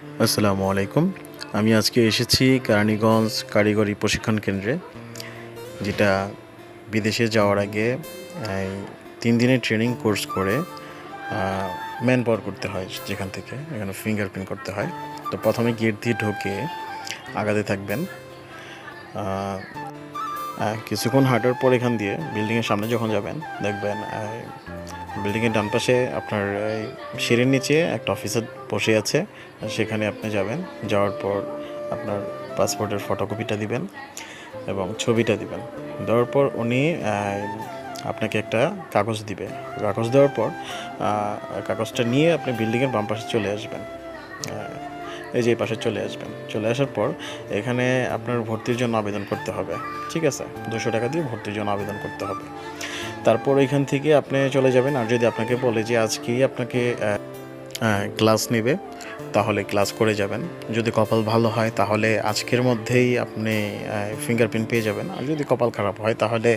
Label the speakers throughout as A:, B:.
A: আসসালামু আলাইকুম। আমি আজকে এসেছি কেরানীগঞ্জ কারিগরি প্রশিক্ষণ কেন্দ্রে, যেটা বিদেশে যাওয়ার আগে এই ৩ দিনের ট্রেনিং কোর্স করে ম্যান পাওয়ার করতে হয়। যেখান থেকে এখানে ফিঙ্গারপ্রিন্ট করতে হয়। তো প্রথমে গেট দিয়ে ঢুকে আগাতে থাকবেন। কিছুক্ষণ হাঁটার পর এখান দিয়ে বিল্ডিংয়ের সামনে যখন যাবেন, দেখবেন বিল্ডিংয়ের ডান পাশে আপনার সিঁড়ির নিচে একটা অফিসার বসে আছে। সেখানে আপনি যাবেন, যাওয়ার পর আপনার পাসপোর্টের ফটোকপিটা দিবেন এবং ছবিটা দিবেন। দেওয়ার পর উনি আপনাকে একটা কাগজ দিবে। কাগজ দেওয়ার পর কাগজটা নিয়ে আপনি বিল্ডিংয়ের বাম পাশে চলে আসবেন। এই যে এই পাশে চলে আসবেন। চলে আসার পর এখানে আপনার ভর্তির জন্য আবেদন করতে হবে। ঠিক আছে, 200 টাকা দিয়ে ভর্তির জন্য আবেদন করতে হবে। তারপর এখান থেকে আপনি চলে যাবেন। আর যদি আপনাকে বলে যে আজকেই আপনাকে ক্লাস নেবে, তাহলে ক্লাস করে যাবেন। যদি কপাল ভালো হয় তাহলে আজকের মধ্যেই আপনি ফিঙ্গারপ্রিন্ট পেয়ে যাবেন। আর যদি কপাল খারাপ হয় তাহলে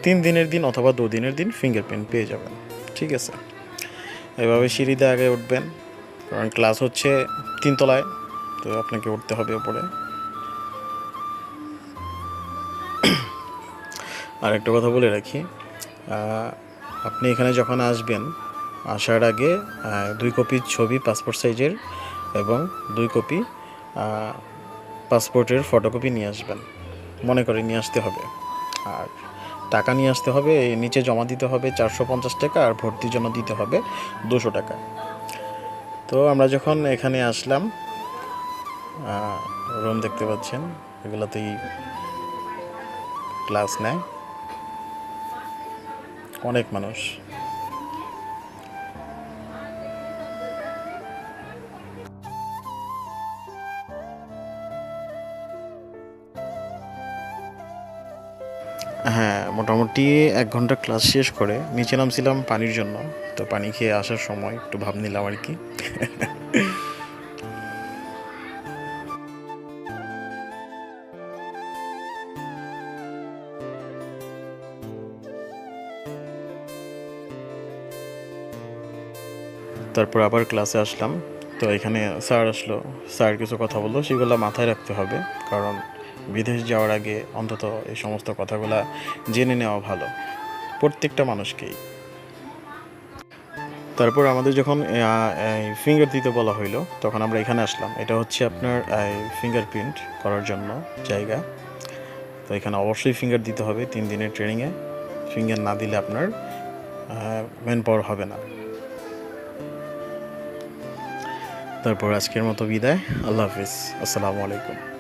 A: 3 দিনের দিন অথবা 2 দিনের দিন ফিঙ্গারপ্রিন্ট পেয়ে যাবেন। ঠিক আছে, এভাবে সিঁড়িতে আগে উঠবেন, কারণ ক্লাস হচ্ছে 3 তলায়, তো আপনাকে উঠতে হবে উপরে। আর একটা কথা বলে রাখি, আপনি এখানে যখন আসবেন, আসার আগে 2 কপি ছবি পাসপোর্ট সাইজের এবং 2 কপি পাসপোর্টের ফটোকপি নিয়ে আসবেন। মনে করে নিয়ে আসতে হবে। আর টাকা নিয়ে আসতে হবে, নিচে জমা দিতে হবে 450 টাকা, আর ভর্তির জন্য দিতে হবে 200 টাকা। তো আমরা যখন এখানে আসলাম, রুম দেখতে পাচ্ছেন, এগুলোতেই ক্লাস নেয় অনেক মানুষ। হ্যাঁ, মোটামুটি 1 ঘন্টা ক্লাস শেষ করে নিচে নামছিলাম পানির জন্য। তো পানি খেয়ে আসার সময় একটু ভাব নিলাম আর কি। তারপর আবার ক্লাসে আসলাম। তো এখানে স্যার আসলো, স্যার কিছু কথা বললো, সেগুলো মাথায় রাখতে হবে, কারণ বিদেশ যাওয়ার আগে অন্তত এই সমস্ত কথাগুলো জেনে নেওয়া ভালো প্রত্যেকটা মানুষকেই। তারপর আমাদের যখন ফিঙ্গার দিতে বলা হইলো, তখন আমরা এখানে আসলাম। এটা হচ্ছে আপনার ফিঙ্গারপ্রিন্ট করার জন্য জায়গা। তো এখানে অবশ্যই ফিঙ্গার দিতে হবে 3 দিনের ট্রেনিংয়ে। ফিঙ্গার না দিলে আপনার ম্যান পাওয়ার হবে না। তারপর আজকের মতো বিদায়। আল্লাহ হাফিজ। আসসালামু আলাইকুম।